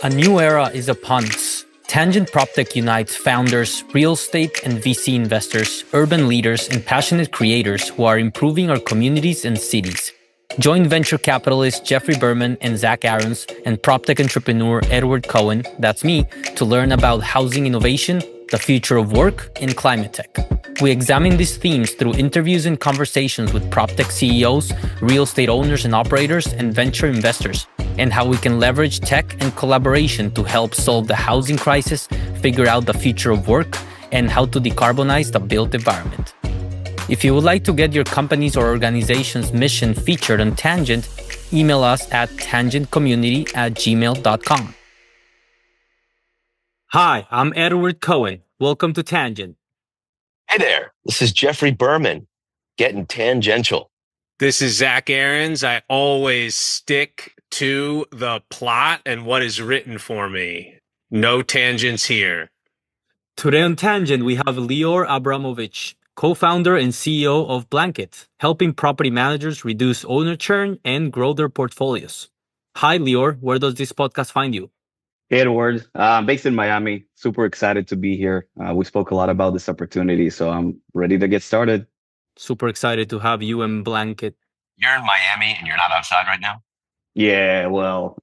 A new era is upon us. Tangent PropTech unites founders, real estate and VC investors, urban leaders, and passionate creators who are improving our communities and cities. Join venture capitalists Jeffrey Berman and Zach Aarons and PropTech entrepreneur Edward Cohen, that's me, to learn about housing innovation, the future of work, and climate tech. We examine these themes through interviews and conversations with PropTech CEOs, real estate owners and operators, and venture investors, and how we can leverage tech and collaboration to help solve the housing crisis, figure out the future of work, and how to decarbonize the built environment. If you would like to get your company's or organization's mission featured on Tangent, email us at tangentcommunity@gmail.com. Hi, I'm Edward Cohen. Welcome to Tangent. Hey there, this is Jeffrey Berman, getting tangential. This is Zach Aarons. I always stick to the plot and what is written for me. No tangents here. Today on Tangent, we have Lior Abramovich, co-founder and CEO of Blanket, helping property managers reduce owner churn and grow their portfolios. Hi, Lior. Where does this podcast find you? Hey, Edward. I'm based in Miami. Super excited to be here. We spoke a lot about this opportunity, so I'm ready to get started. Super excited to have you and Blanket. You're in Miami and you're not outside right now? Yeah, well,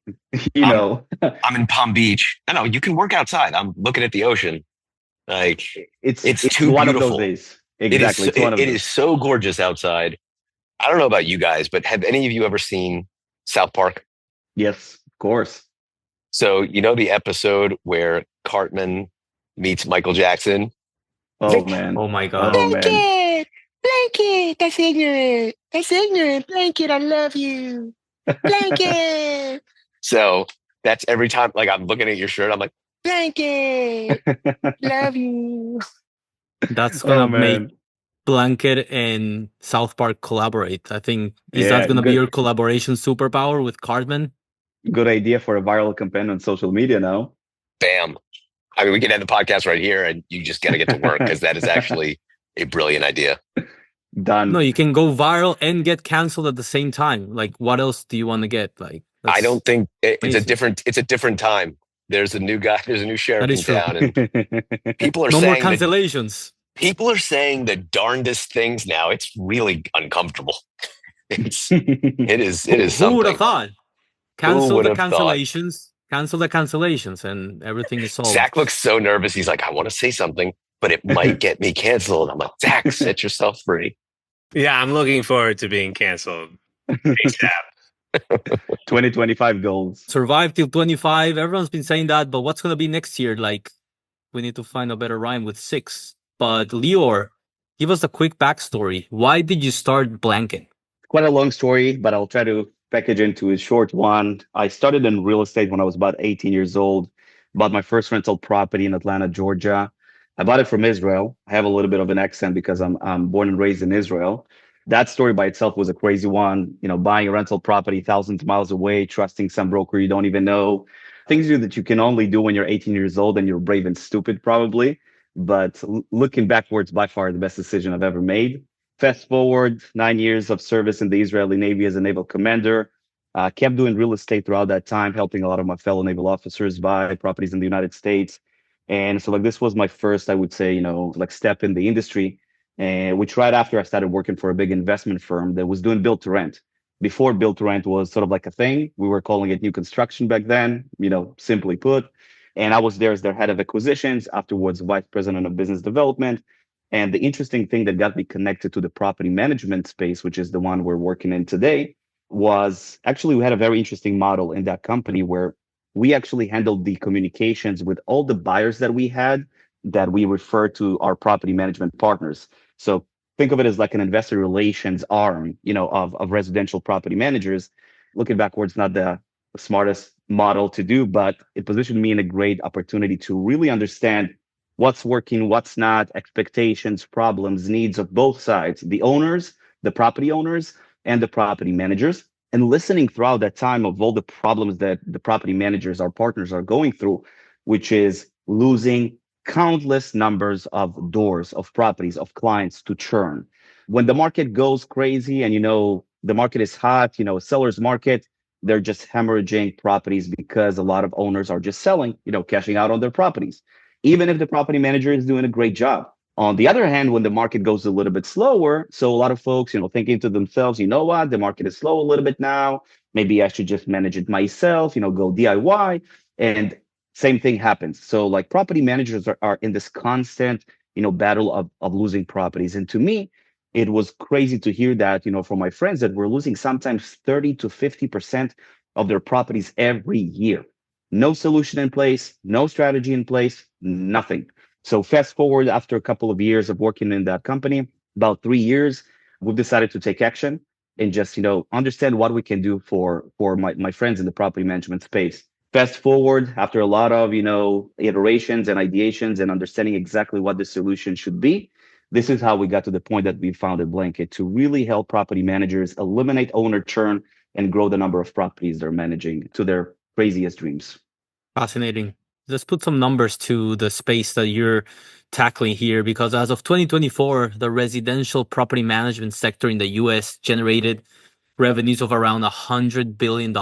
you know. I'm in Palm Beach. No, you can work outside. I'm looking at the ocean. Like it's too one beautiful. Of those days. Exactly. It is so gorgeous outside. I don't know about you guys, but have any of you ever seen South Park? Yes, of course. So, you know the episode where Cartman meets Michael Jackson? Oh, man. Oh, my God. Oh, man. Blanket, that's ignorant. That's ignorant. Blanket, I love you. Blanket. So that's every time, like I'm looking at your shirt, I'm like, Blanket, love you. That's going to make Blanket and South Park collaborate. I think, is that going to be your collaboration superpower with Cartman? Good idea for a viral campaign on social media now. Bam. I mean, we can end the podcast right here and you just got to get to work because that is actually a brilliant idea. Done. No, you can go viral and get canceled at the same time. Like, what else do you want to get? Like, I don't think it's a different time. There's a new guy, there's a new sheriff in town, and people are no saying more cancellations. People are saying the darndest things now. It's really uncomfortable. It is something. Who would have thought? Cancel the cancellations, and everything is solved. Zach looks so nervous. He's like, I want to say something, but it might get me canceled. I'm like, Zach, set yourself free. Yeah, I'm looking forward to being canceled. 2025 goals. Survive till 25. Everyone's been saying that, but what's going to be next year? Like, we need to find a better rhyme with 6. But Lior, give us a quick backstory. Why did you start Blanket? Quite a long story, but I'll try to package into a short one. I started in real estate when I was about 18 years old. Bought my first rental property in Atlanta, Georgia. I bought it from Israel. I have a little bit of an accent because I'm born and raised in Israel. That story by itself was a crazy one. You know, buying a rental property thousands of miles away, trusting some broker you don't even know. Things that you can only do when you're 18 years old and you're brave and stupid, probably. But looking backwards, by far the best decision I've ever made. Fast forward 9 years of service in the Israeli Navy as a naval commander. Kept doing real estate throughout that time, helping a lot of my fellow naval officers buy properties in the United States. And so this was my first, I would say, step in the industry, which right after I started working for a big investment firm that was doing build to rent. Before build to rent was sort of like a thing, we were calling it new construction back then, simply put. And I was there as their head of acquisitions, afterwards vice president of business development. And the interesting thing that got me connected to the property management space, which is the one we're working in today, was actually we had a very interesting model in that company where we actually handled the communications with all the buyers that we had that we refer to our property management partners. So think of it as like an investor relations arm, of residential property managers. Looking backwards, not the smartest model to do, but it positioned me in a great opportunity to really understand what's working, what's not, expectations, problems, needs of both sides, the owners, the property owners, and the property managers, and listening throughout that time of all the problems that the property managers, our partners, are going through, which is losing countless numbers of doors, of properties, of clients to churn. When the market goes crazy and, the market is hot, a seller's market, they're just hemorrhaging properties because a lot of owners are just selling, cashing out on their properties, even if the property manager is doing a great job. On the other hand, when the market goes a little bit slower, so a lot of folks, thinking to themselves, you know what, the market is slow a little bit now. Maybe I should just manage it myself, go DIY. And same thing happens. So like property managers are in this constant, battle of losing properties. And to me, it was crazy to hear that, from my friends that we're losing sometimes 30 to 50% of their properties every year. No solution in place, no strategy in place, nothing. So fast forward after a couple of years of working in that company, about 3 years, we've decided to take action and just, understand what we can do for my friends in the property management space. Fast forward after a lot of, iterations and ideations and understanding exactly what the solution should be. This is how we got to the point that we founded Blanket to really help property managers eliminate owner churn and grow the number of properties they're managing to their craziest dreams. Fascinating. Let's put some numbers to the space that you're tackling here, because as of 2024, the residential property management sector in the US generated revenues of around $100 billion.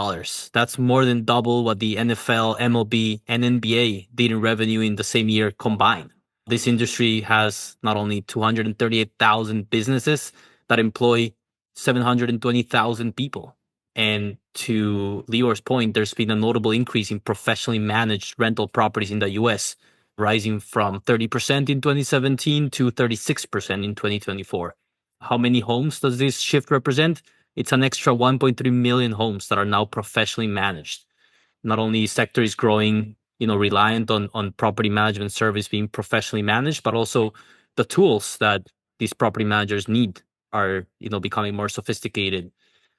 That's more than double what the NFL, MLB, and NBA did in revenue in the same year combined. This industry has not only 238,000 businesses that employ 720,000 people. And to Lior's point, there's been a notable increase in professionally managed rental properties in the US, rising from 30% in 2017 to 36% in 2024. How many homes does this shift represent? It's an extra 1.3 million homes that are now professionally managed. Not only sector is growing, reliant on property management service being professionally managed, but also the tools that these property managers need are, becoming more sophisticated.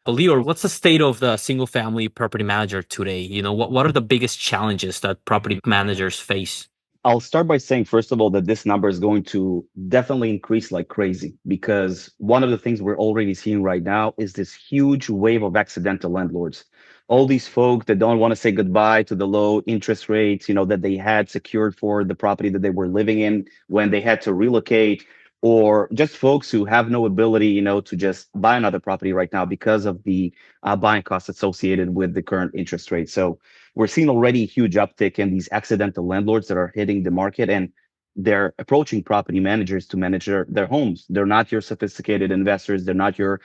But Lior, what's the state of the single family property manager today? What are the biggest challenges that property managers face? I'll start by saying, first of all, that this number is going to definitely increase like crazy, because one of the things we're already seeing right now is this huge wave of accidental landlords. All these folk that don't want to say goodbye to the low interest rates, that they had secured for the property that they were living in when they had to relocate, or just folks who have no ability, to just buy another property right now because of the buying costs associated with the current interest rate. So we're seeing already a huge uptick in these accidental landlords that are hitting the market, and they're approaching property managers to manage their homes. They're not your sophisticated investors. They're not your,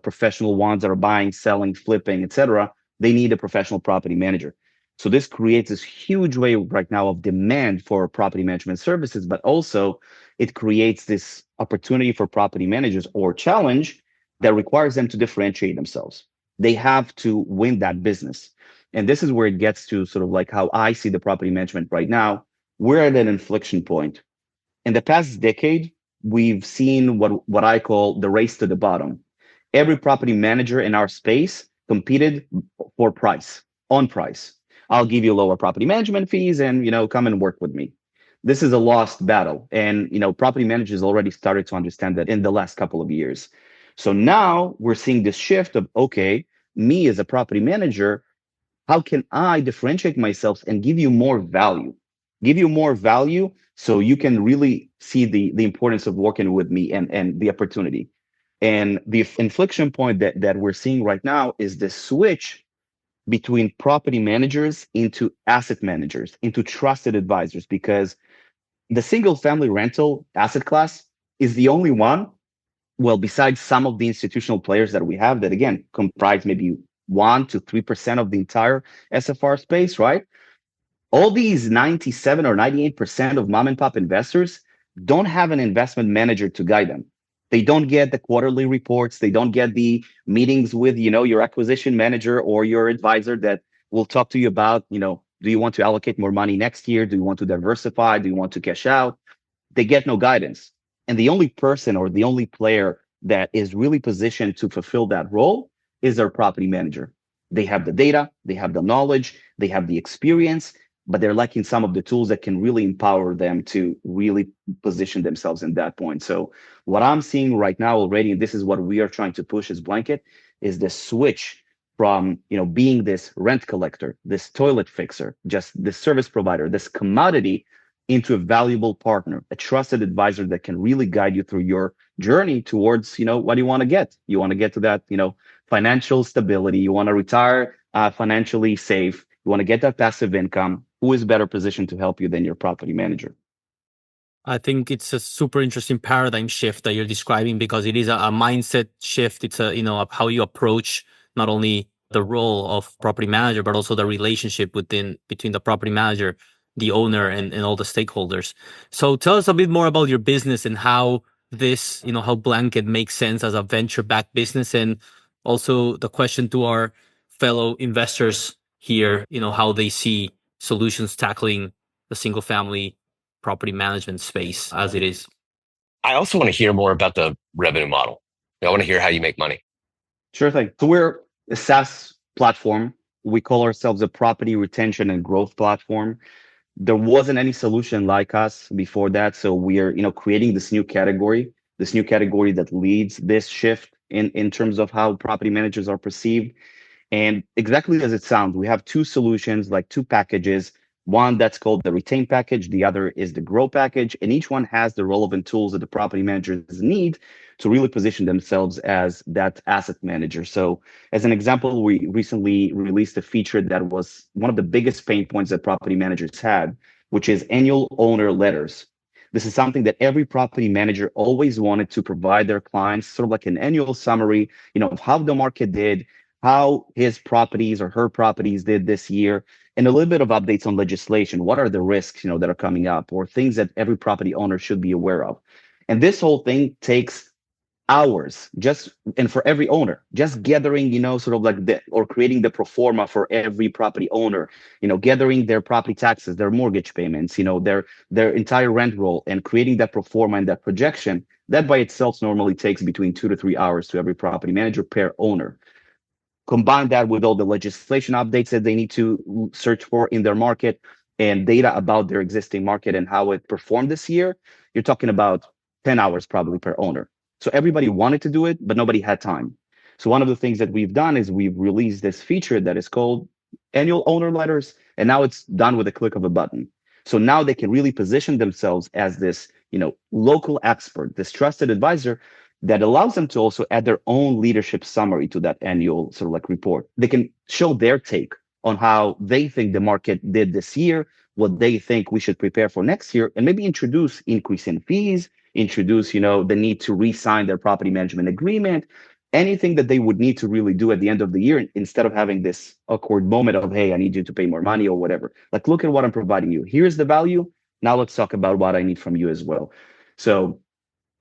professional ones that are buying, selling, flipping, etc. They need a professional property manager. So this creates this huge wave right now of demand for property management services, but also it creates this opportunity for property managers or challenge that requires them to differentiate themselves. They have to win that business. And this is where it gets to sort of like how I see the property management right now. We're at an inflection point. In the past decade, we've seen what I call the race to the bottom. Every property manager in our space competed for price, on price. I'll give you lower property management fees and, come and work with me. This is a lost battle. And, property managers already started to understand that in the last couple of years. So now we're seeing this shift of, okay, me as a property manager, how can I differentiate myself and give you more value? Give you more value so you can really see the importance of working with me and the opportunity. And the inflection point that we're seeing right now is the switch between property managers into asset managers, into trusted advisors, because the single family rental asset class is the only one, well, besides some of the institutional players that we have that, again, comprise maybe 1 to 3% of the entire SFR space, right? All these 97 or 98% of mom and pop investors don't have an investment manager to guide them. They don't get the quarterly reports. They don't get the meetings with, your acquisition manager or your advisor that will talk to you about, do you want to allocate more money next year? Do you want to diversify? Do you want to cash out? They get no guidance. And the only person or the only player that is really positioned to fulfill that role is their property manager. They have the data, they have the knowledge, they have the experience, but they're lacking some of the tools that can really empower them to really position themselves in that point. So what I'm seeing right now already, and this is what we are trying to push as Blanket, is the switch from being this rent collector, this toilet fixer, just this service provider, this commodity, into a valuable partner, a trusted advisor that can really guide you through your journey towards, what you want to get. You want to get to that, financial stability. You want to retire financially safe, you want to get that passive income, who is better positioned to help you than your property manager? I think it's a super interesting paradigm shift that you're describing, because it is a mindset shift. It's how you approach not only the role of property manager, but also the relationship between the property manager, the owner, and all the stakeholders. So tell us a bit more about your business and how this, how Blanket makes sense as a venture-backed business, and also the question to our fellow investors here, how they see solutions tackling the single family property management space as it is. I also want to hear more about the revenue model. I want to hear how you make money. Sure thing. So we're a SaaS platform. We call ourselves a property retention and growth platform. There wasn't any solution like us before that. So we are, creating this new category that leads this shift in terms of how property managers are perceived. And exactly as it sounds, we have two solutions, like two packages. One that's called the retain package, the other is the grow package. And each one has the relevant tools that the property managers need to really position themselves as that asset manager. So as an example, we recently released a feature that was one of the biggest pain points that property managers had, which is annual owner letters. This is something that every property manager always wanted to provide their clients, sort of like an annual summary, of how the market did, how his properties or her properties did this year, and a little bit of updates on legislation. What are the risks, that are coming up, or things that every property owner should be aware of? And this whole thing takes hours, and for every owner, just gathering, sort of like or creating the pro forma for every property owner, gathering their property taxes, their mortgage payments, their entire rent roll, and creating that pro forma and that projection. That by itself normally takes between 2 to 3 hours to every property manager per owner. Combine that with all the legislation updates that they need to search for in their market and data about their existing market and how it performed this year, you're talking about 10 hours probably per owner. So everybody wanted to do it, but nobody had time. So one of the things that we've done is we've released this feature that is called annual owner letters, and now it's done with a click of a button. So now they can really position themselves as this, local expert, this trusted advisor that allows them to also add their own leadership summary to that annual sort of like report. They can show their take on how they think the market did this year, what they think we should prepare for next year, and maybe introduce increase in fees, introduce, the need to re-sign their property management agreement, anything that they would need to really do at the end of the year, instead of having this awkward moment of, hey, I need you to pay more money or whatever. Like, look at what I'm providing you. Here's the value. Now let's talk about what I need from you as well. So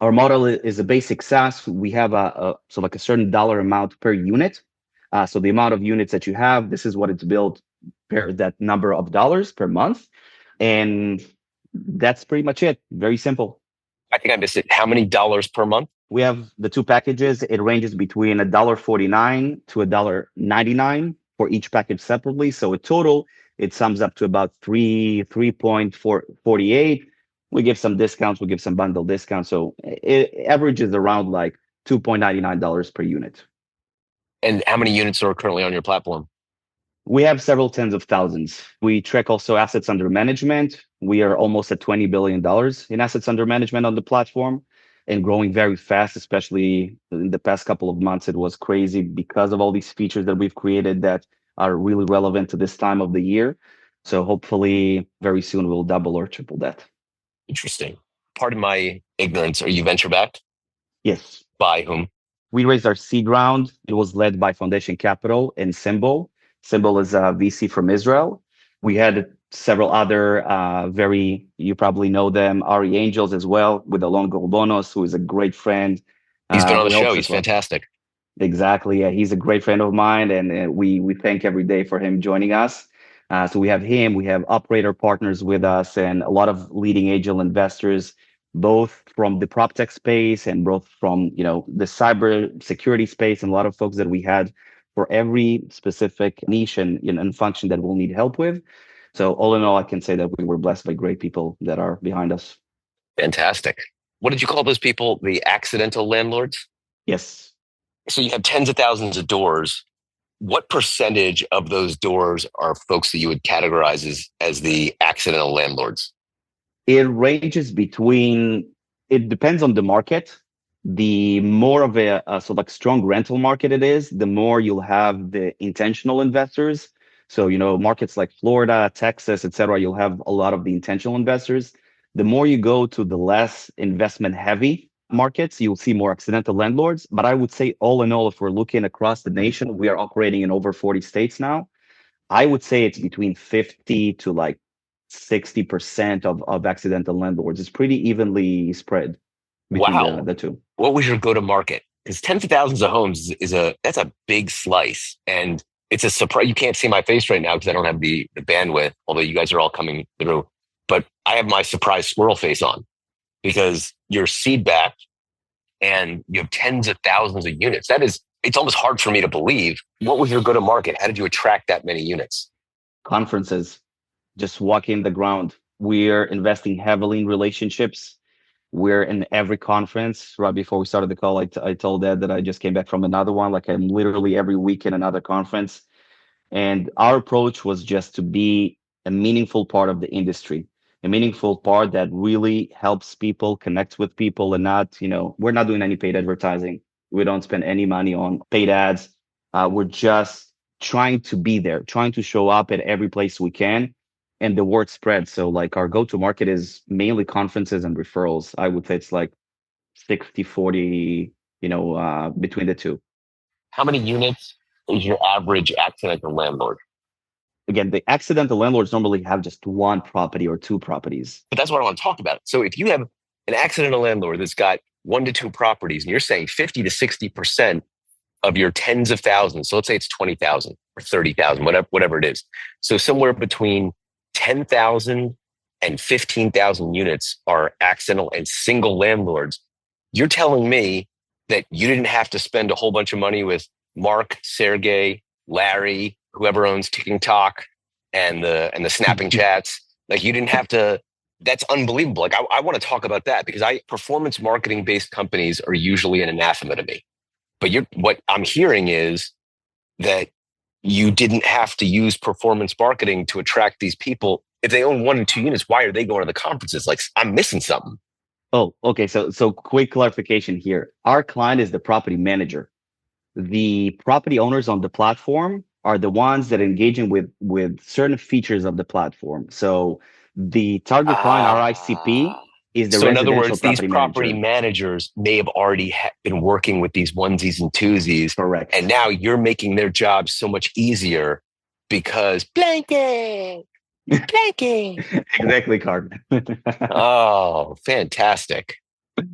our model is a basic SaaS. We have so like a certain dollar amount per unit. So the amount of units that you have, this is what it's built per that number of dollars per month. And that's pretty much it. Very simple. I think I missed it. How many dollars per month? We have the two packages. It ranges between $1.49 to $1.99 for each package separately. So in total, it sums up to about 3.48. We give some discounts, we give some bundle discounts. So it averages around like $2.99 per unit. And how many units are currently on your platform? We have several tens of thousands. We track also assets under management. We are almost at $20 billion in assets under management on the platform and growing very fast, especially in the past couple of months. It was crazy because of all these features that we've created that are really relevant to this time of the year. So hopefully very soon we'll double or triple that. Interesting. Pardon my ignorance. Are you venture backed? Yes. By whom? We raised our seed round. It was led by Foundation Capital and Symbol. Symbol is a VC from Israel. We had several other you probably know them, Ari Angels as well, with Alon Gorbonos, who is a great friend. He's been on the show. He's fantastic. Exactly. Yeah, he's a great friend of mine, and we thank every day for him joining us. So we have him, we have operator partners with us, and a lot of leading angel investors, both from the prop tech space and both from the cyber security space, and a lot of folks that we had for every specific niche and function that we'll need help with. So all in all, I can say that we were blessed by great people that are behind us. Fantastic. What did you call those people? The accidental landlords? Yes. So you have tens of thousands of doors. What percentage of those doors are folks that you would categorize as the accidental landlords? It ranges between, it depends on the market, The more of a sort of like strong rental market it is, the more you'll have the intentional investors. So, markets like Florida, Texas, et cetera, you'll have a lot of the intentional investors. The more you go to the less investment heavy markets, you'll see more accidental landlords. But I would say all in all, if we're looking across the nation, we are operating in over 40 states now. I would say it's between 50 to like 60% of accidental landlords. It's pretty evenly spread between Wow. the two. What was your go-to-market? Because tens of thousands of homes that's a big slice. And it's a surprise. You can't see my face right now because I don't have the bandwidth, although you guys are all coming through. But I have my surprise squirrel face on because you're seed backed and you have tens of thousands of units. It's almost hard for me to believe. What was your go-to-market? How did you attract that many units? Conferences, just walking the ground. We're investing heavily in relationships. We're in every conference. Right before we started the call, I told Ed that I just came back from another one. Like I'm literally every week in another conference. And our approach was just to be a meaningful part of the industry, a meaningful part that really helps people connect with people and not, we're not doing any paid advertising. We don't spend any money on paid ads. We're just trying to be there, trying to show up at every place we can. And the word spreads. So like our go-to market is mainly conferences and referrals. I would say it's like 60-40, between the two. How many units is your average accidental landlord? Again, the accidental landlords normally have just one property or two properties. But that's what I want to talk about. So if you have an accidental landlord that's got 1 to 2 properties and you're saying 50 to 60% of your tens of thousands, so let's say it's 20,000 or 30,000, whatever it is. So somewhere between 10,000 and 15,000 units are accidental and single landlords. You're telling me that you didn't have to spend a whole bunch of money with Mark, Sergey, Larry, whoever owns TikTok and the snapping chats. Like you didn't have to. That's unbelievable. Like I want to talk about that because performance marketing based companies are usually an anathema to me. But what I'm hearing is that you didn't have to use performance marketing to attract these people. If they own 1 and 2 units, why are they going to the conferences? Like I'm missing something. Oh, okay. So quick clarification here. Our client is the property manager. The property owners on the platform are the ones that are engaging with certain features of the platform. So the target client, our ICP, is the so in other residential words, these property manager. managers may have already been working with these onesies and twosies. Correct. And now you're making their job so much easier because blanket. Exactly, Carmen. Oh, fantastic.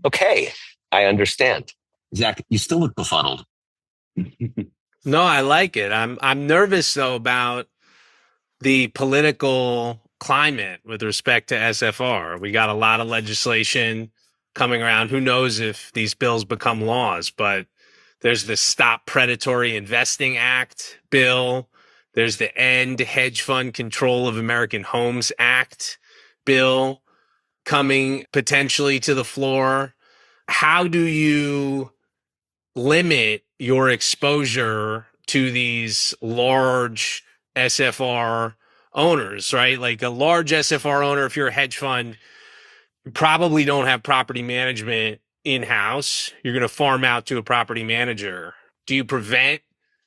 Okay, I understand. Zach, you still look befuddled. No, I like it. I'm nervous though about the political climate with respect to SFR. We got a lot of legislation coming around. Who knows if these bills become laws, but there's the Stop Predatory Investing Act bill. There's the End Hedge Fund Control of American Homes Act bill coming potentially to the floor. How do you limit your exposure to these large SFR owners, right? Like a large SFR owner, if you're a hedge fund, you probably don't have property management in-house. You're going to farm out to a property manager. Do you prevent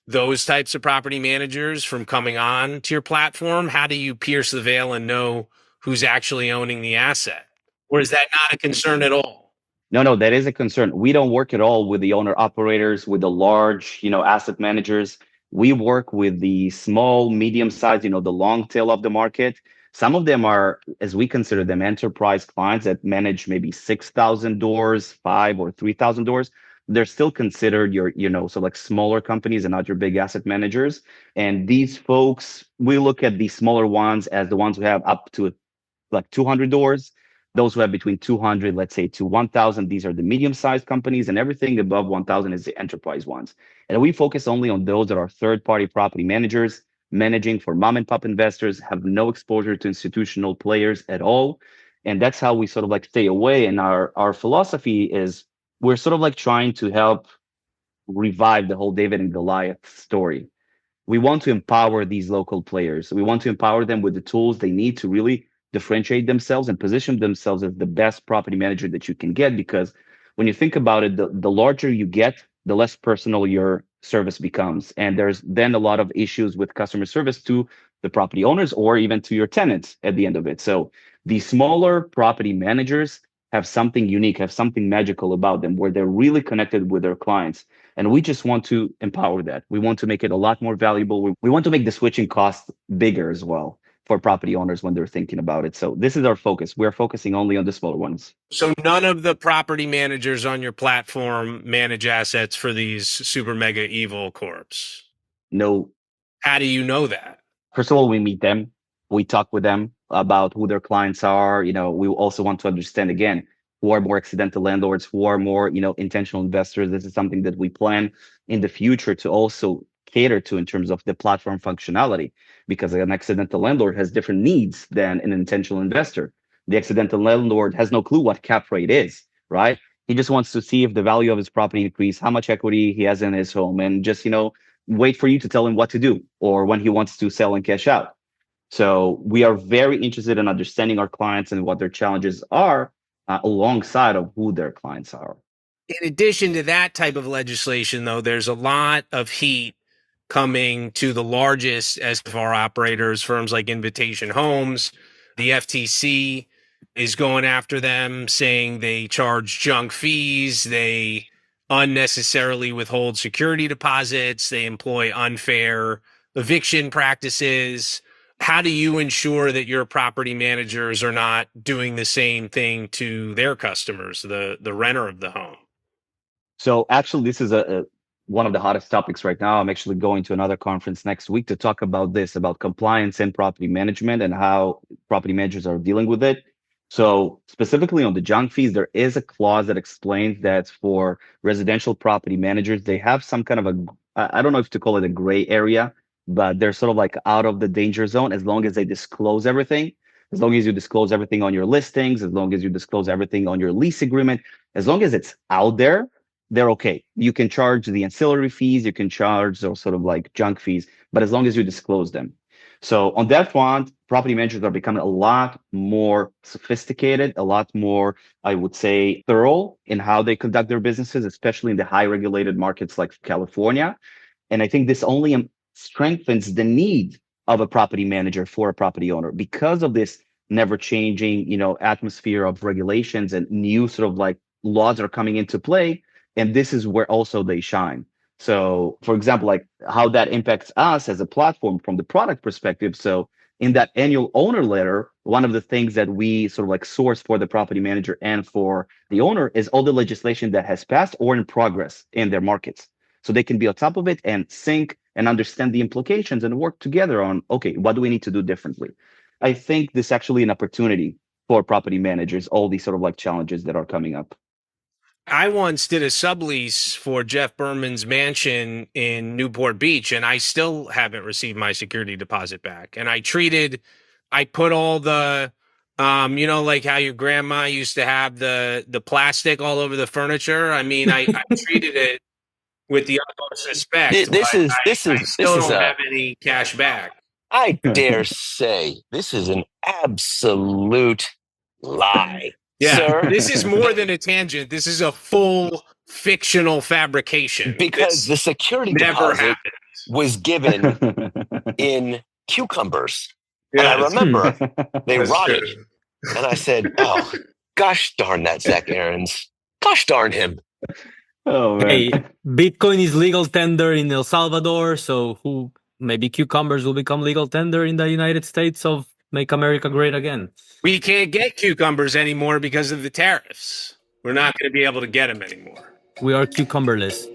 those types of property managers from coming on to your platform? How do you pierce the veil and know who's actually owning the asset? Or is that not a concern at all? No, that is a concern. We don't work at all with the owner operators, with the large, asset managers. We work with the small, medium size, the long tail of the market. Some of them are, as we consider them, enterprise clients that manage maybe 6,000 doors, 5 or 3,000 doors. They're still considered so like smaller companies and not your big asset managers. And these folks, we look at the smaller ones as the ones who have up to like 200 doors. Those who have between 200, let's say, to 1,000, these are the medium-sized companies, and everything above 1,000 is the enterprise ones. And we focus only on those that are third-party property managers, managing for mom-and-pop investors, have no exposure to institutional players at all. And that's how we sort of like stay away. And our philosophy is we're sort of like trying to help revive the whole David and Goliath story. We want to empower these local players. We want to empower them with the tools they need to really differentiate themselves and position themselves as the best property manager that you can get, because when you think about it, the larger you get, the less personal your service becomes. And there's then a lot of issues with customer service to the property owners or even to your tenants at the end of it. So the smaller property managers have something unique, have something magical about them where they're really connected with their clients. And we just want to empower that. We want to make it a lot more valuable. We want to make the switching cost bigger as well for property owners when they're thinking about it. So this is our focus. We're focusing only on the smaller ones. So none of the property managers on your platform manage assets for these super mega evil corps? No. How do you know that? First of all, we meet them. We talk with them about who their clients are. We also want to understand, again, who are more accidental landlords, who are more, intentional investors. This is something that we plan in the future to also cater to in terms of the platform functionality, because an accidental landlord has different needs than an intentional investor. The accidental landlord has no clue what cap rate is, right? He just wants to see if the value of his property increase, how much equity he has in his home, and just, wait for you to tell him what to do or when he wants to sell and cash out. So we are very interested in understanding our clients and what their challenges are alongside of who their clients are. In addition to that type of legislation, though, there's a lot of heat coming to the largest SFR operators, firms like Invitation Homes. The FTC is going after them, saying they charge junk fees, they unnecessarily withhold security deposits, they employ unfair eviction practices. How do you ensure that your property managers are not doing the same thing to their customers, the renter of the home? So actually, this is one of the hottest topics right now. I'm actually going to another conference next week to talk about this, about compliance and property management and how property managers are dealing with it. So specifically on the junk fees, there is a clause that explains that for residential property managers, they have some kind of I don't know if to call it a gray area, but they're sort of like out of the danger zone as long as they disclose everything. As long as you disclose everything on your listings, as long as you disclose everything on your lease agreement, as long as it's out there, they're okay. You can charge the ancillary fees, you can charge those sort of like junk fees, but as long as you disclose them. So on that front, property managers are becoming a lot more sophisticated, a lot more, I would say, thorough in how they conduct their businesses, especially in the high regulated markets like California. And I think this only strengthens the need of a property manager for a property owner because of this never changing, atmosphere of regulations and new sort of like laws are coming into play. And this is where also they shine. So, for example, like how that impacts us as a platform from the product perspective. So in that annual owner letter, one of the things that we sort of like source for the property manager and for the owner is all the legislation that has passed or in progress in their markets. So they can be on top of it and sync and understand the implications and work together on, okay, what do we need to do differently? I think this is actually an opportunity for property managers, all these sort of like challenges that are coming up. I once did a sublease for Jeff Berman's mansion in Newport Beach, and I still haven't received my security deposit back. And I put all the, like how your grandma used to have the plastic all over the furniture. I mean, I treated it with the utmost respect. I still don't have any cash back. I dare say this is an absolute lie. Yeah, sir. This is more than a tangent. This is a full fictional fabrication. Because the security deposit was given in cucumbers. Yeah, and I remember they rotted. And I said, oh, gosh darn that Zach Aarons. Gosh darn him. Oh, man. Hey, Bitcoin is legal tender in El Salvador, so maybe cucumbers will become legal tender in the United States of Make America Great Again. We can't get cucumbers anymore because of the tariffs. We're not going to be able to get them anymore. We are cucumberless.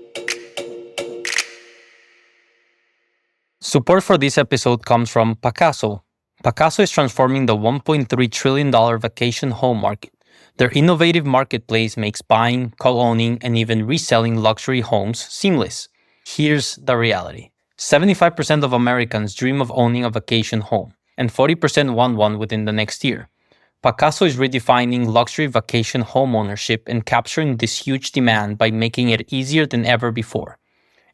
Support for this episode comes from Pacaso. Pacaso is transforming the $1.3 trillion vacation home market. Their innovative marketplace makes buying, co-owning, and even reselling luxury homes seamless. Here's the reality. 75% of Americans dream of owning a vacation home, and 40% want one within the next year. Pacaso is redefining luxury vacation home ownership and capturing this huge demand by making it easier than ever before.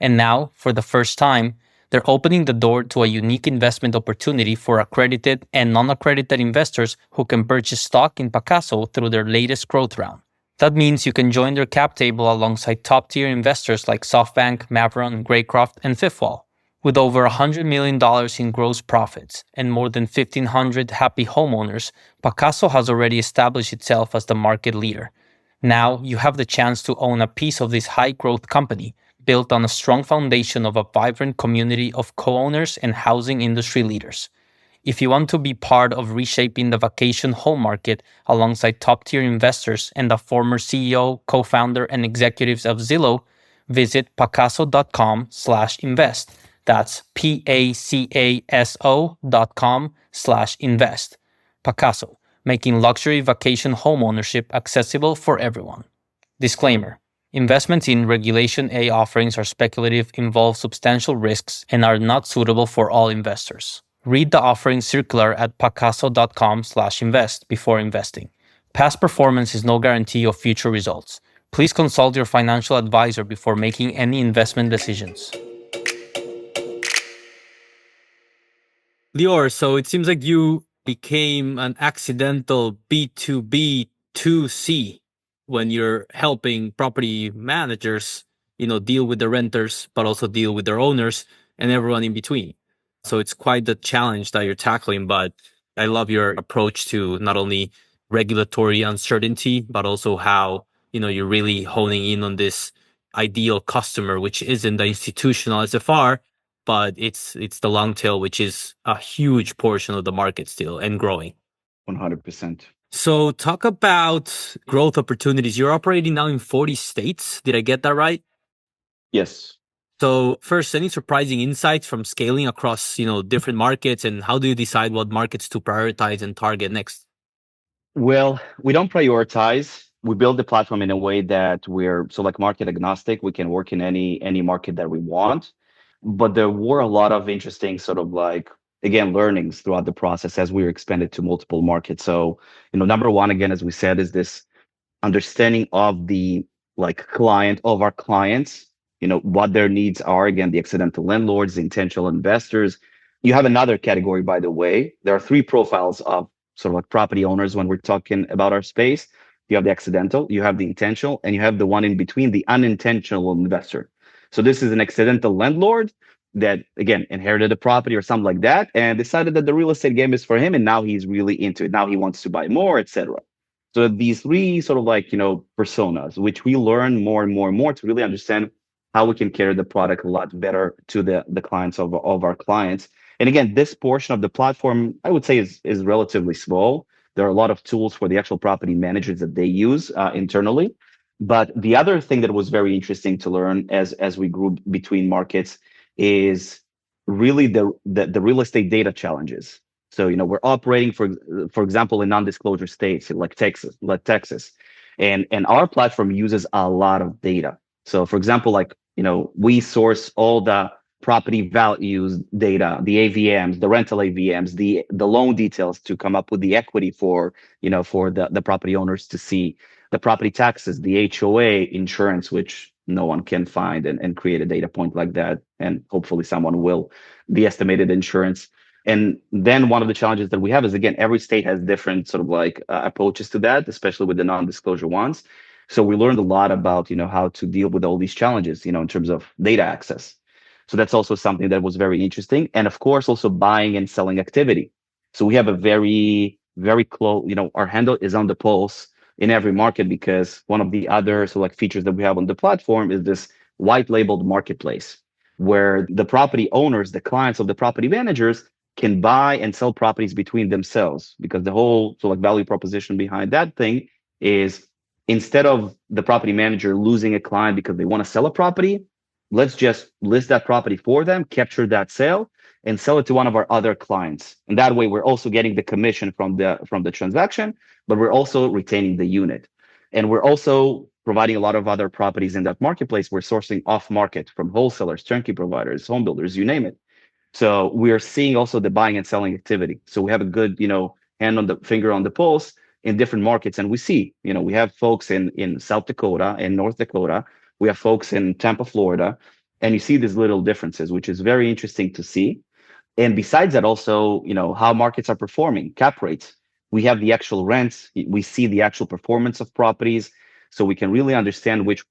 And now, for the first time, they're opening the door to a unique investment opportunity for accredited and non-accredited investors who can purchase stock in Pacaso through their latest growth round. That means you can join their cap table alongside top-tier investors like SoftBank, Mavron, Greycroft, and Fifth Wall. With over $100 million in gross profits and more than 1,500 happy homeowners, Pacaso has already established itself as the market leader. Now you have the chance to own a piece of this high-growth company built on a strong foundation of a vibrant community of co-owners and housing industry leaders. If you want to be part of reshaping the vacation home market alongside top-tier investors and the former CEO, co-founder, and executives of Zillow, visit pacaso.com/invest. That's pacaso.com/invest. Pacaso, making luxury vacation home ownership accessible for everyone. Disclaimer. Investments in Regulation A offerings are speculative, involve substantial risks, and are not suitable for all investors. Read the offering circular at pacaso.com/invest before investing. Past performance is no guarantee of future results. Please consult your financial advisor before making any investment decisions. Lior, so it seems like you became an accidental B2B2C when you're helping property managers, deal with the renters, but also deal with their owners and everyone in between. So it's quite the challenge that you're tackling, but I love your approach to not only regulatory uncertainty, but also how, you're really honing in on this ideal customer, which isn't the institutional SFR, but it's the long tail, which is a huge portion of the market still and growing. 100%. So talk about growth opportunities. You're operating now in 40 states. Did I get that right? Yes. So first, any surprising insights from scaling across, different markets, and how do you decide what markets to prioritize and target next? Well, we don't prioritize. We build the platform in a way that we're market agnostic. We can work in any market that we want. But there were a lot of interesting again, learnings throughout the process as we were expanded to multiple markets. So, number one, again, as we said, is this understanding of the client of our clients, what their needs are. Again, the accidental landlords, the intentional investors. You have another category, by the way. There are three profiles of property owners when we're talking about our space. You have the accidental, you have the intentional, and you have the one in between, the unintentional investor. So this is an accidental landlord that, again, inherited a property or something like that and decided that the real estate game is for him, and now he's really into it. Now he wants to buy more, etc. So these three personas, which we learn more and more and more to really understand how we can carry the product a lot better to the clients of our clients. And again, this portion of the platform, I would say, is relatively small. There are a lot of tools for the actual property managers that they use internally. But the other thing that was very interesting to learn as we grew between markets is really the real estate data challenges. So, we're operating, for example, in non-disclosure states like Texas, and our platform uses a lot of data. So, for example, we source all the property values data, the AVMs, the rental AVMs, the loan details to come up with the equity for the property owners to see, the property taxes, the HOA, insurance, which no one can find and create a data point like that. And hopefully someone will, the estimated insurance. And then one of the challenges that we have is, again, every state has different approaches to that, especially with the non-disclosure ones. So we learned a lot about, how to deal with all these challenges, in terms of data access. So that's also something that was very interesting. And of course, also buying and selling activity. So we have a very, very close, our handle is on the pulse in every market, because one of the other features that we have on the platform is this white labeled marketplace, where the property owners, the clients of the property managers, can buy and sell properties between themselves. Because the whole value proposition behind that thing is, instead of the property manager losing a client because they want to sell a property, let's just list that property for them, capture that sale, and sell it to one of our other clients. And that way, we're also getting the commission from the transaction, but we're also retaining the unit. And we're also providing a lot of other properties in that marketplace. We're sourcing off market from wholesalers, turnkey providers, home builders, you name it. So we're seeing also the buying and selling activity. So we have a good, hand on the finger on the pulse in different markets. And we see, we have folks in South Dakota and North Dakota. We have folks in Tampa, Florida. And you see these little differences, which is very interesting to see. And besides that, also, how markets are performing, cap rates. We have the actual rents. We see the actual performance of properties. so we can really understand which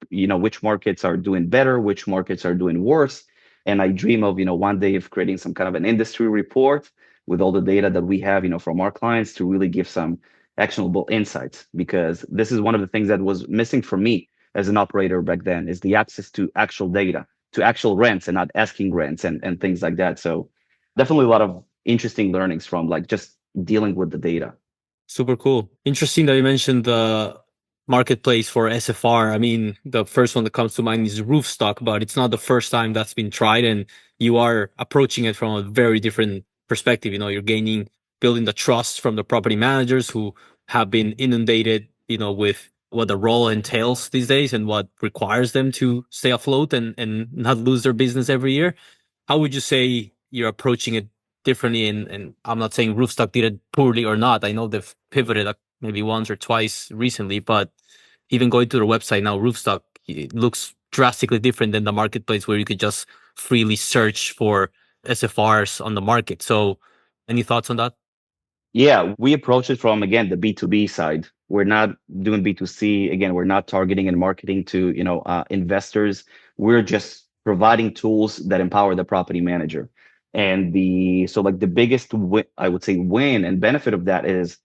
markets are doing better, which markets are doing worse. And I dream of, one day of creating some kind of an industry report with all the data that we have, from our clients to really give some actionable insights, because this is one of the things that was missing for me as an operator back then, is the access to actual data, to actual rents and not asking rents and things like that. So definitely a lot of interesting learnings from like just dealing with the data. Super cool. Interesting that you mentioned the marketplace for SFR. I mean, the first one that comes to mind is Roofstock, but it's not the first time that's been tried, and you are approaching it from a very different perspective. You're building the trust from the property managers who have been inundated, with what the role entails these days and what requires them to stay afloat and not lose their business every year. How would you say you're approaching it differently? And I'm not saying Roofstock did it poorly or not. I know they've pivoted maybe once or twice recently, but even going to their website now, Roofstock, it looks drastically different than the marketplace where you could just freely search for SFRs on the market. So any thoughts on that? Yeah, we approach it from, again, the B2B side. We're not doing B2C. Again, we're not targeting and marketing to, investors. We're just providing tools that empower the property manager. And the biggest I would say win and benefit of that is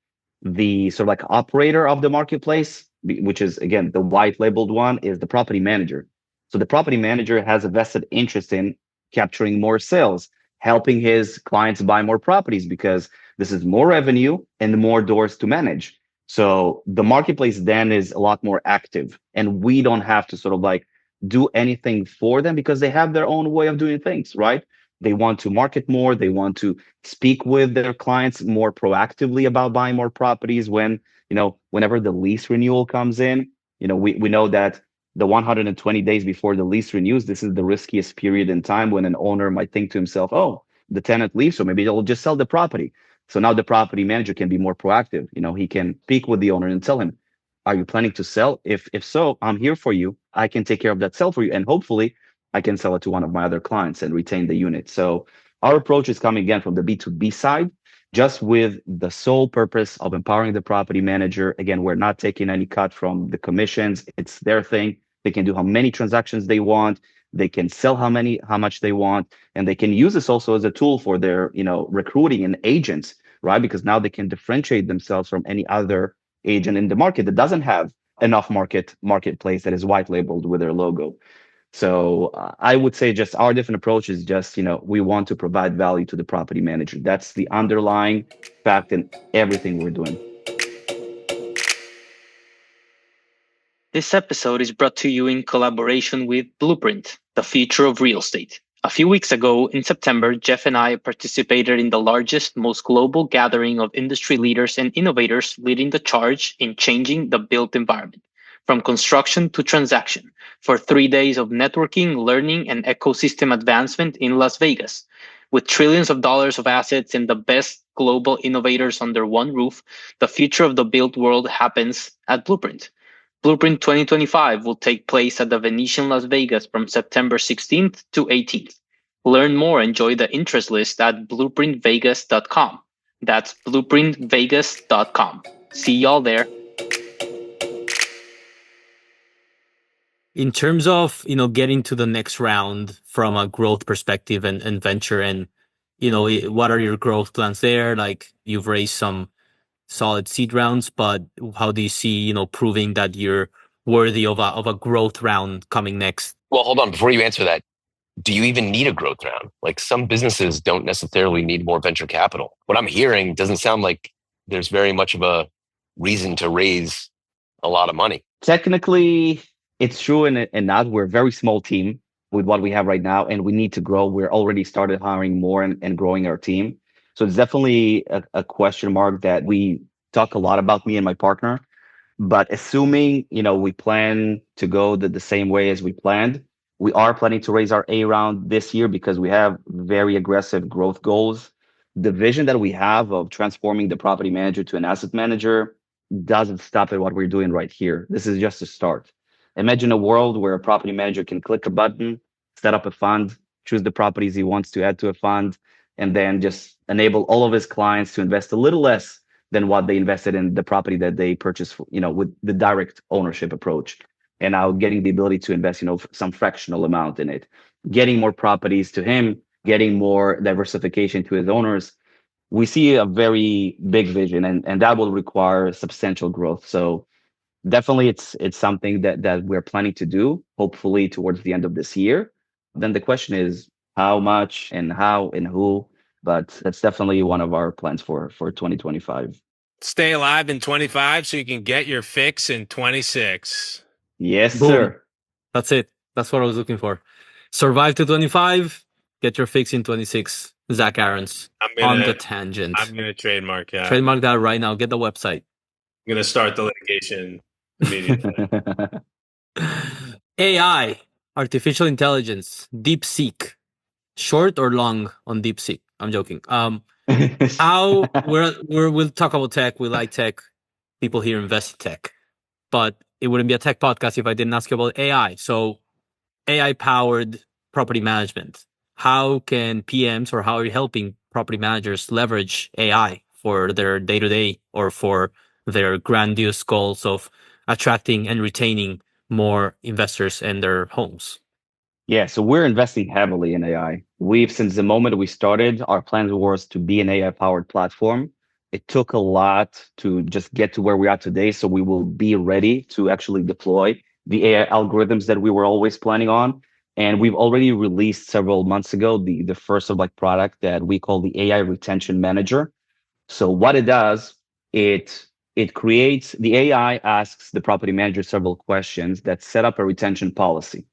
the sort of like operator of the marketplace, which is, again, the white labeled one, is the property manager. So the property manager has a vested interest in capturing more sales, helping his clients buy more properties, because this is more revenue and more doors to manage. So the marketplace then is a lot more active, and we don't have to sort of like do anything for them because they have their own way of doing things, right? They want to market more. They want to speak with their clients more proactively about buying more properties whenever the lease renewal comes in. We know that the 120 days before the lease renews, this is the riskiest period in time when an owner might think to himself, oh, the tenant leaves, so maybe they'll just sell the property. So now the property manager can be more proactive. He can speak with the owner and tell him, are you planning to sell? If so, I'm here for you. I can take care of that sale for you. And hopefully I can sell it to one of my other clients and retain the unit. So our approach is coming again from the B2B side, just with the sole purpose of empowering the property manager. Again, we're not taking any cut from the commissions. It's their thing. They can do how many transactions they want. They can sell how much they want, and they can use this also as a tool for their, recruiting and agents, right? Because now they can differentiate themselves from any other agent in the market that doesn't have enough marketplace that is white labeled with their logo. So I would say just our different approach is just, we want to provide value to the property manager. That's the underlying fact in everything we're doing. This episode is brought to you in collaboration with Blueprint, the future of real estate. A few weeks ago, in September, Jeff and I participated in the largest, most global gathering of industry leaders and innovators leading the charge in changing the built environment, from construction to transaction, for 3 days of networking, learning, and ecosystem advancement in Las Vegas. With trillions of dollars of assets and the best global innovators under one roof, the future of the built world happens at Blueprint. Blueprint 2025 will take place at the Venetian Las Vegas from September 16th to 18th. Learn more and join the interest list at blueprintvegas.com. That's blueprintvegas.com. See y'all there. In terms of, getting to the next round from a growth perspective and venture, and, what are your growth plans there? Like, you've raised some solid seed rounds, but how do you see, proving that you're worthy of a growth round coming next? Well, hold on. Before you answer that, do you even need a growth round? Like, some businesses don't necessarily need more venture capital. What I'm hearing doesn't sound like there's very much of a reason to raise a lot of money. Technically, it's true and not. We're a very small team with what we have right now, and we need to grow. We're already started hiring more and growing our team. So it's definitely a question mark that we talk a lot about, me and my partner. But assuming, we plan to go the same way as we planned, we are planning to raise our A round this year because we have very aggressive growth goals. The vision that we have of transforming the property manager to an asset manager doesn't stop at what we're doing right here. This is just a start. Imagine a world where a property manager can click a button, set up a fund, choose the properties he wants to add to a fund, and then just enable all of his clients to invest a little less than what they invested in the property that they purchased, with the direct ownership approach. And now getting the ability to invest, some fractional amount in it, getting more properties to him, getting more diversification to his owners. We see a very big vision, and that will require substantial growth. So definitely it's something that we're planning to do, hopefully towards the end of this year. Then the question is how much and how and who, but that's definitely one of our plans for 2025. Stay alive in 25 so you can get your fix in 26. Yes, Boom. sir. That's it. That's what I was looking for. Survive to 25, get your fix in 26. Zach Aarons on the tangent. I'm going to trademark that. Trademark that right now. Get the website. I'm going to start the litigation immediately. AI, artificial intelligence, DeepSeek. Short or long on DeepSeek? I'm joking. How we'll talk about tech. We like tech. People here invest in tech, but it wouldn't be a tech podcast if I didn't ask you about AI. So, AI powered property management. How can PMs, or how are you helping property managers leverage AI for their day-to-day or for their grandiose goals of attracting and retaining more investors in their homes? Yeah, so we're investing heavily in AI. Since the moment we started, our plan was to be an AI powered platform. It took a lot to just get to where we are today. So we will be ready to actually deploy the AI algorithms that we were always planning on. And we've already released several months ago the first of product that we call the AI Retention Manager. So what it does, it creates, the AI asks the property manager several questions that set up a retention policy.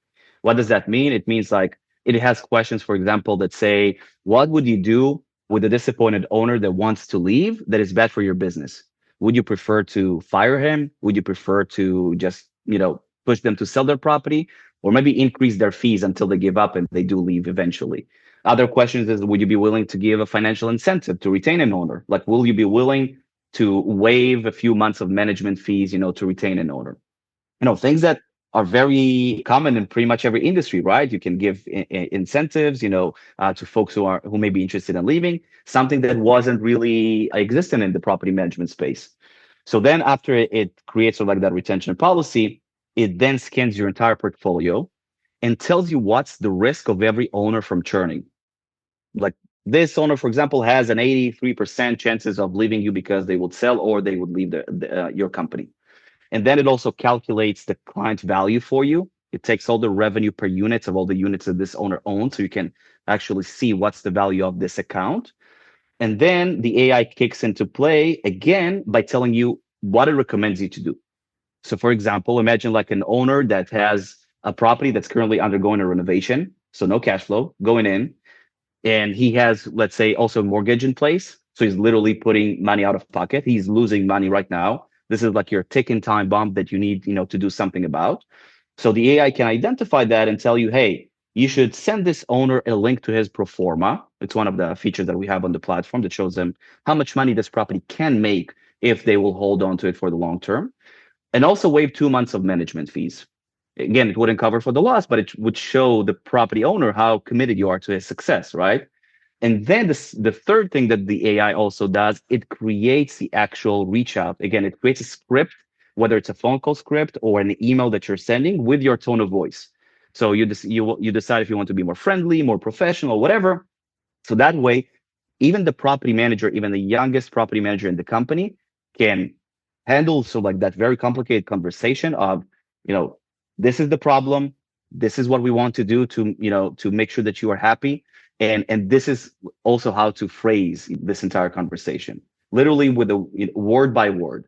What does that mean? It means it has questions, for example, that say, what would you do with a disappointed owner that wants to leave that is bad for your business? Would you prefer to fire him? Would you prefer to just, push them to sell their property, or maybe increase their fees until they give up and they do leave eventually? Other questions is, would you be willing to give a financial incentive to retain an owner? Will you be willing to waive a few months of management fees, to retain an owner? Things that are very common in pretty much every industry, right? You can give incentives, to folks who may be interested in leaving, something that wasn't really existent in the property management space. So then after it creates that retention policy, it then scans your entire portfolio and tells you what's the risk of every owner from churning. This owner, for example, has an 83% chances of leaving you because they would sell or they would leave your company. And then it also calculates the client value for you. It takes all the revenue per unit of all the units that this owner owns, so you can actually see what's the value of this account. And then the AI kicks into play again by telling you what it recommends you to do. So for example, imagine an owner that has a property that's currently undergoing a renovation, so no cash flow going in, and he has, let's say, also a mortgage in place. So he's literally putting money out of pocket. He's losing money right now. This is your ticking time bomb that you need, to do something about. So the AI can identify that and tell you, hey, you should send this owner a link to his pro forma. It's one of the features that we have on the platform that shows them how much money this property can make if they will hold on to it for the long term. And also waive 2 months of management fees. Again, it wouldn't cover for the loss, but it would show the property owner how committed you are to his success, right? And then the third thing that the AI also does, it creates the actual reach out. Again, it creates a script, whether it's a phone call script or an email that you're sending with your tone of voice. So you decide if you want to be more friendly, more professional, whatever. So that way, even the property manager, even the youngest property manager in the company can handle that very complicated conversation of, this is the problem. This is what we want to do to make sure that you are happy. And this is also how to phrase this entire conversation, literally with a word by word.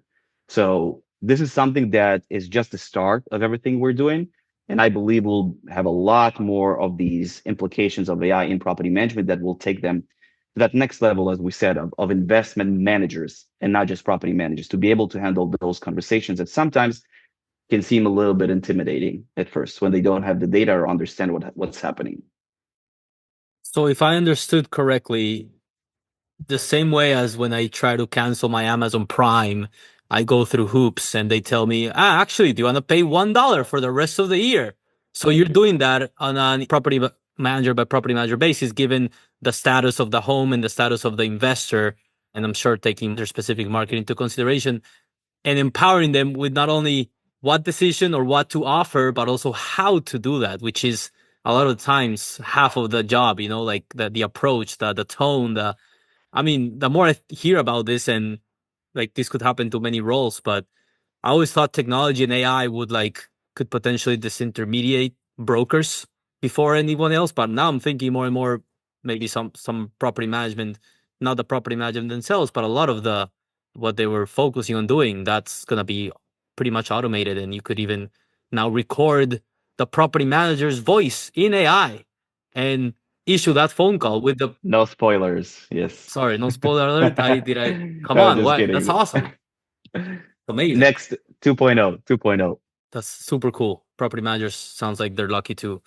So this is something that is just the start of everything we're doing. And I believe we'll have a lot more of these implications of AI in property management that will take them to that next level, as we said, of investment managers and not just property managers, to be able to handle those conversations that sometimes can seem a little bit intimidating at first when they don't have the data or understand what's happening. So if I understood correctly, the same way as when I try to cancel my Amazon Prime, I go through hoops and they tell me, actually, do you want to pay $1 for the rest of the year? So you're doing that on a property manager by property manager basis, given the status of the home and the status of the investor. and I'm sure taking their specific market into consideration and empowering them with not only what decision or what to offer, but also how to do that, which is a lot of times half of the job, like the approach, the tone, the more I hear about this, and like this could happen to many roles, but I always thought technology and AI could potentially disintermediate brokers before anyone else. But now I'm thinking more and more, maybe some property management, not the property management themselves, but a lot of what they were focusing on doing, that's gonna be pretty much automated. And you could even now record the property manager's voice in AI and issue that phone call with the No spoilers. Yes. sorry, no spoiler alert. Come No, on, just what? That's kidding. awesome. Amazing. Next 2.0, 2.0. That's super cool. Property managers sounds like they're lucky to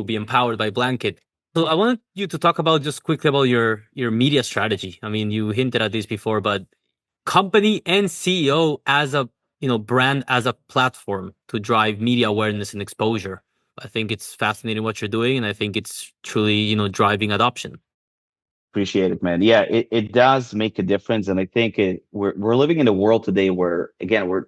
be empowered by Blanket. So I wanted you to talk about just quickly about your media strategy. I mean, you hinted at this before, but company and CEO as a brand, as a platform to drive media awareness and exposure. I think it's fascinating what you're doing, and I think it's truly driving adoption. Appreciate it, man. Yeah, it does make a difference, and I think we're living in a world today where, again, we're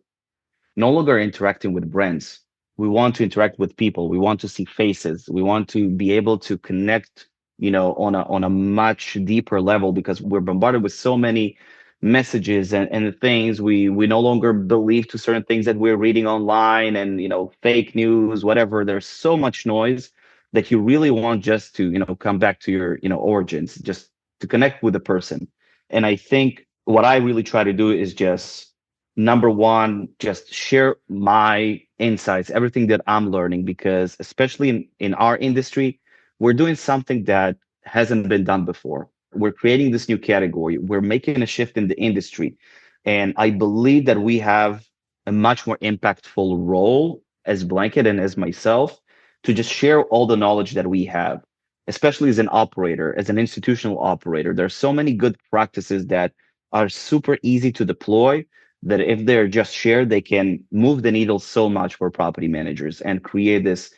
no longer interacting with brands. We want to interact with people. We want to see faces. We want to be able to connect, on a much deeper level, because we're bombarded with so many messages and things. We no longer believe to certain things that we're reading online, and fake news, whatever. There's so much noise that you really want just to come back to your origins, just to connect with the person. And I think what I really try to do is just, number one, just share my insights, everything that I'm learning, because especially in our industry, we're doing something that hasn't been done before. We're creating this new category. We're making a shift in the industry. And I believe that we have a much more impactful role as Blanket and as myself to just share all the knowledge that we have, especially as an operator, as an institutional operator. There's so many good practices that are super easy to deploy, that if they're just shared, they can move the needle so much for property managers and create this,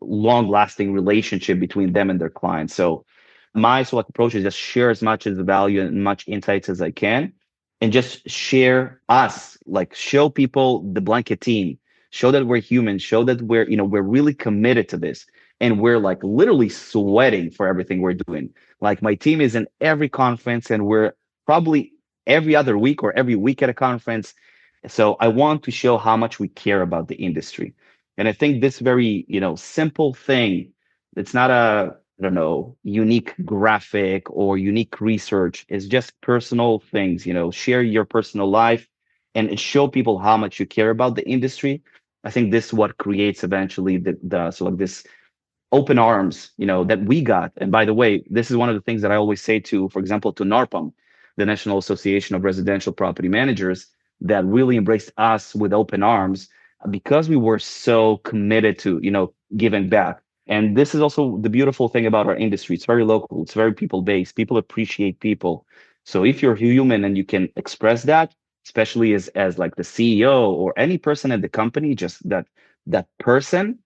long lasting relationship between them and their clients. So my select approach is just share as much as the value and much insights as I can, and just share us, like show people the Blanket team, show that we're human, show that we're really committed to this. And we're like literally sweating for everything we're doing. Like my team is in every conference, and we're probably every other week or every week at a conference. So I want to show how much we care about the industry. And I think this very, simple thing, it's not a, I don't know, unique graphic or unique research. It's just personal things, share your personal life and show people how much you care about the industry. I think this is what creates eventually this open arms, that we got. And by the way, this is one of the things that I always say to, for example, to NARPM, the National Association of Residential Property Managers, that really embraced us with open arms because we were so committed to, giving back. And this is also the beautiful thing about our industry. It's very local. It's very people-based. People appreciate people. So if you're human and you can express that, especially as like the CEO or any person at the company, just that person,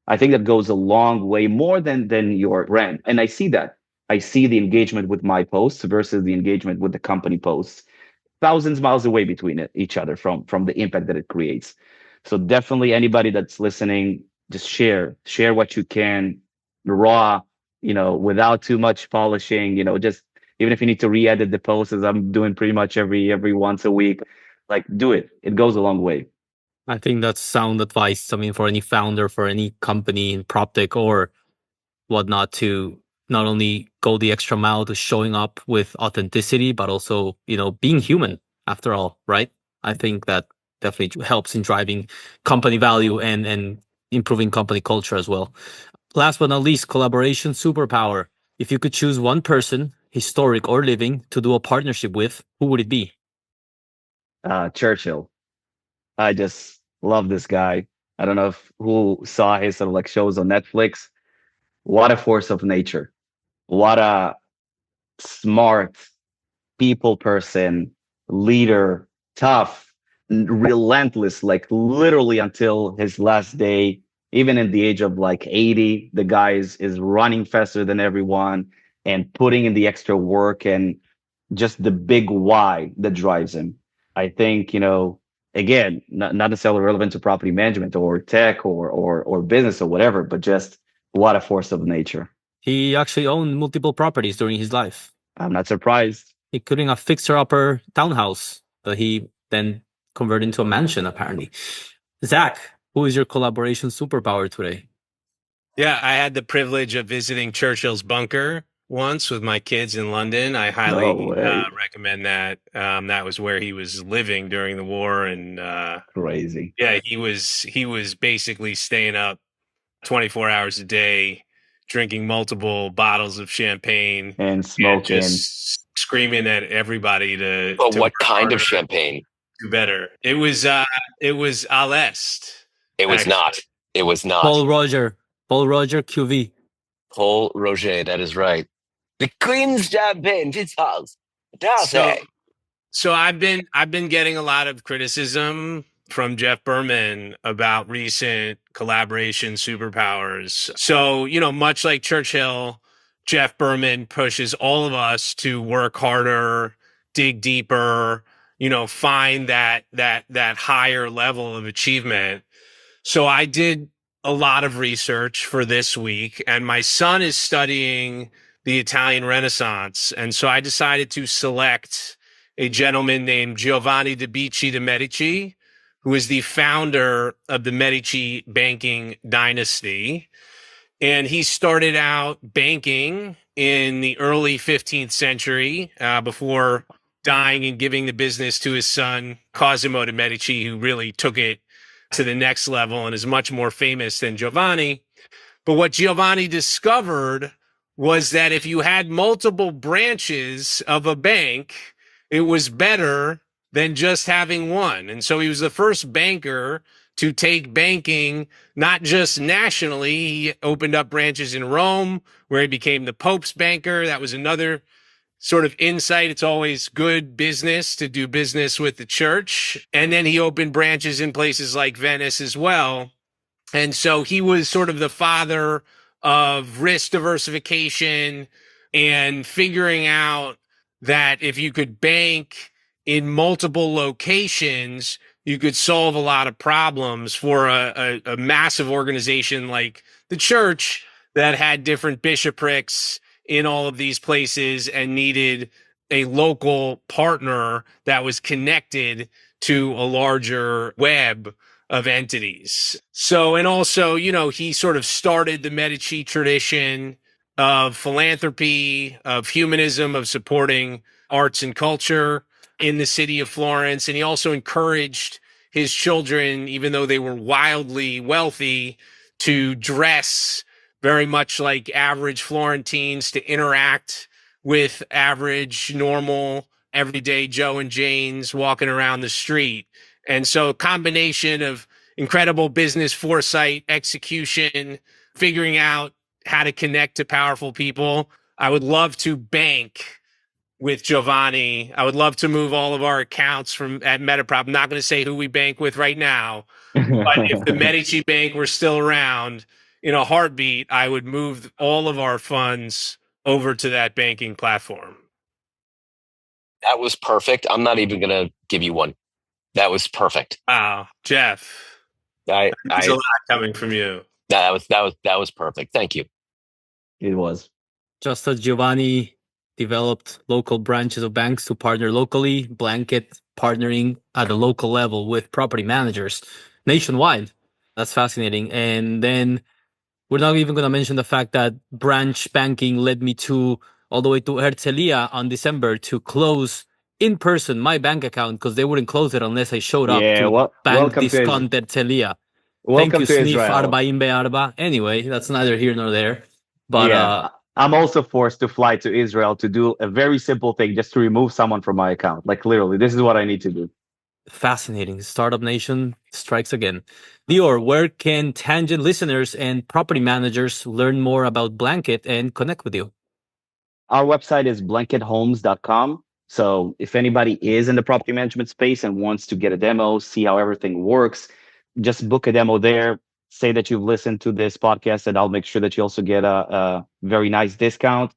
I think that goes a long way more than your brand. And I see that. I see the engagement with my posts versus the engagement with the company posts, thousands miles away between each other from the impact that it creates. So definitely anybody that's listening, just share what you can, raw, without too much polishing, just even if you need to re-edit the posts, as I'm doing pretty much every once a week, like do it. It goes a long way. I think that's sound advice. I mean, for any founder, for any company in PropTech or whatnot, to not only go the extra mile to showing up with authenticity, but also, being human after all, right? I think that definitely helps in driving company value and improving company culture as well. Last but not least, collaboration superpower. If you could choose one person, historic or living, to do a partnership with, who would it be? Churchill. I just love this guy. I don't know if who saw his sort of like shows on Netflix. What a force of nature. What a smart people person, leader, tough, relentless, like literally until his last day, even in the age of like 80, the guy is running faster than everyone and putting in the extra work. And just the big why that drives him. I think, again, not necessarily relevant to property management or tech or business or whatever, but just what a force of nature. He actually owned multiple properties during his life. I'm not surprised. Including a fixer-upper townhouse that he then converted into a mansion, apparently. Zach, who is your collaboration superpower today? Yeah, I had the privilege of visiting Churchill's bunker once with my kids in London. I highly recommend that. That was where he was living during the war, and crazy. Yeah, he was basically staying up 24 hours a day, drinking multiple bottles of champagne and smoking, and just screaming at everybody to. But to what kind of champagne? Do better. It was à l'Est. It was actually. not. It was not. Paul Roger QV. Paul Roger, that is right. The Queen's champagne, it's house. So I've been getting a lot of criticism from Jeff Berman about recent collaboration superpowers. So, much like Churchill, Jeff Berman pushes all of us to work harder, dig deeper, find that higher level of achievement. So I did a lot of research for this week, and my son is studying the Italian Renaissance. And so I decided to select a gentleman named Giovanni de Bicci de Medici, who is the founder of the Medici banking dynasty. And he started out banking in the early 15th century before dying and giving the business to his son, Cosimo de Medici, who really took it to the next level and is much more famous than Giovanni. But what Giovanni discovered was that if you had multiple branches of a bank, it was better than just having one. And so he was the first banker to take banking, not just nationally. He opened up branches in Rome, where he became the Pope's banker. That was another sort of insight. It's always good business to do business with the church. And then he opened branches in places like Venice as well. And so he was sort of the father of risk diversification and figuring out that if you could bank in multiple locations, you could solve a lot of problems for a massive organization like the church that had different bishoprics in all of these places and needed a local partner that was connected to a larger web of entities. So, and also, he sort of started the Medici tradition of philanthropy, of humanism, of supporting arts and culture in the city of Florence. And he also encouraged his children, even though they were wildly wealthy, to dress very much like average Florentines, to interact with average, normal, everyday Joe and Janes walking around the street. And so a combination of incredible business foresight, execution, figuring out how to connect to powerful people. I would love to bank with Giovanni. I would love to move all of our accounts at Metaprop. I'm not going to say who we bank with right now, but if the Medici Bank were still around, in a heartbeat, I would move all of our funds over to that banking platform. That was perfect. I'm not even going to give you one. That was perfect. Wow, Jeff. There's a lot coming from you. That was perfect. Thank you. It was. Just as Giovanni developed local branches of banks to partner locally, Blanket partnering at the local level with property managers nationwide. That's fascinating. And then we're not even going to mention the fact that branch banking led me all the way to Herzliya on December to close in person my bank account because they wouldn't close it unless I showed up to Bank Discount Herzliya. Thank you, Snif Arbaim Be'arba. Anyway, that's neither here nor there. But I'm also forced to fly to Israel to do a very simple thing, just to remove someone from my account. Like literally, this is what I need to do. Fascinating. Startup Nation strikes again. Lior, where can Tangent listeners and property managers learn more about Blanket and connect with you? Our website is blankethomes.com. So if anybody is in the property management space and wants to get a demo, see how everything works, just book a demo there. Say that you've listened to this podcast, and I'll make sure that you also get a very nice discount.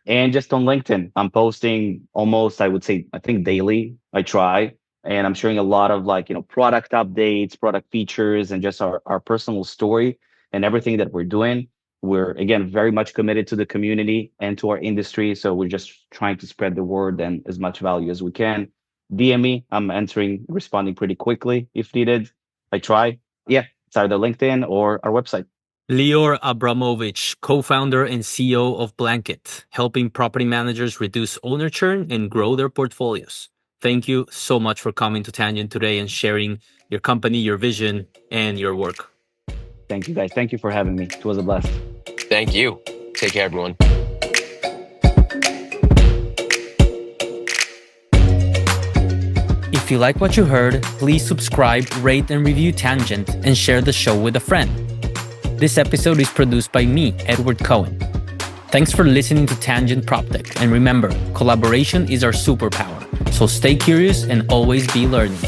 And just on LinkedIn, I'm posting almost, I would say, I think daily. I try. And I'm sharing a lot of product updates, product features, and just our personal story and everything that we're doing. We're, again, very much committed to the community and to our industry. So we're just trying to spread the word and as much value as we can. DM me. I'm responding pretty quickly if needed. I try. Yeah, it's either LinkedIn or our website. Lior Abramovich, co-founder and CEO of Blanket, helping property managers reduce owner churn and grow their portfolios. Thank you so much for coming to Tangent today and sharing your company, your vision, and your work. Thank you, guys. Thank you for having me. It was a blast. Thank you. Take care, everyone. If you like what you heard, please subscribe, rate, and review Tangent, and share the show with a friend. This episode is produced by me, Edward Cohen. Thanks for listening to Tangent PropTech, and remember, collaboration is our superpower. So stay curious and always be learning.